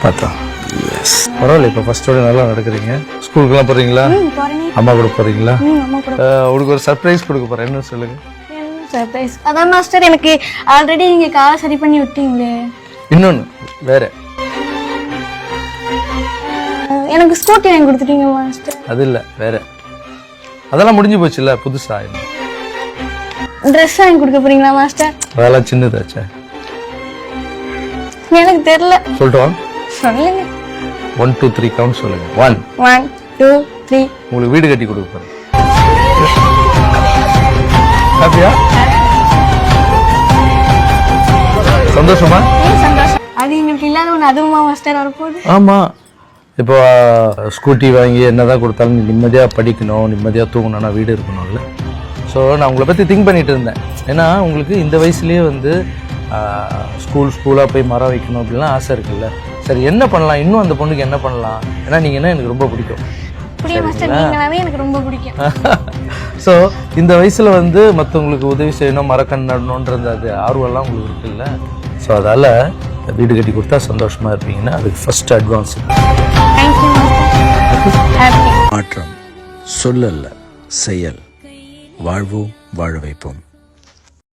பார்த்தா பரவாயில்ல. இப்போ ஃபர்ஸ்டோட நல்லா நடக்கிறீங்க. ஸ்கூலுக்குலாம் போறீங்களா? அம்மா கூட போறீங்களா? உங்களுக்கு ஒரு சர்ப்ரைஸ் கொடுக்க போறேன். என்ன சொல்லுங்க? சர்ப்ரைஸ் அதான் மாஸ்டர், எனக்கு ஆல்ரெடி நீங்க கார் சரி பண்ணி விட்டீங்களே. இன்னொன்னு வேற, எனக்கு ஸ்கூட்டி வாங்கி கொடுத்துட்டீங்க மாஸ்டர். அது இல்ல வேற, அதெல்லாம் முடிஞ்சு போச்சுல்ல. புதுசா ட்ரெஸ் வாங்கி கொடுக்க போறீங்களா மாஸ்டர்? அதெல்லாம் சின்னதாச்சே. எனக்கு தெரியல. சொல்லிட்டு சொல்லுங்க. 1 2 3 கவுண்ட் சொல்லுங்க. 1 1 2 3. உங்களுக்கு வீடு கட்டி கொடுக்க போறேன். ஹாப்பியா? சந்தோஷமா? சந்தோஷம். அது எங்களுக்கு இல்லாத ஒன்று அதுவுமா மாஸ்டர் வரப்போகுது? ஆமா. இப்போ ஸ்கூட்டி வாங்கி என்னதான் கொடுத்தாலும் நிம்மதியாக படிக்கணும், நிம்மதியாக தூங்கணும்னா வீடு இருக்கணும்ல. ஸோ நான் உங்களை பற்றி திங்க் பண்ணிட்டு இருந்தேன். ஏன்னா உங்களுக்கு இந்த வயசுலேயே வந்து ஸ்கூலாக போய் மரம் வைக்கணும் அப்படிலாம் ஆசை இருக்குல்ல. சரி என்ன பண்ணலாம், இன்னும் அந்த பொண்ணுக்கு என்ன பண்ணலாம்? ஏன்னா நீங்கன்னா எனக்கு ரொம்ப பிடிக்கும். எனக்கு ரொம்ப பிடிக்கும். ஸோ இந்த வயசில் வந்து மற்றவங்களுக்கு உதவி செய்யணும், மரக்கன்று நடணுன்றது அது ஆர்வம்லாம் உங்களுக்கு இருக்குல்ல. ஸோ அதால் வீடு கட்டி கொடுத்தா சந்தோஷமாக இருப்பீங்கன்னா அதுக்கு ஃபர்ஸ்ட் அட்வான்ஸ். மாற்றம் சொல்லல்ல, செயல். வாழ்வோம், வாழ வைப்போம்.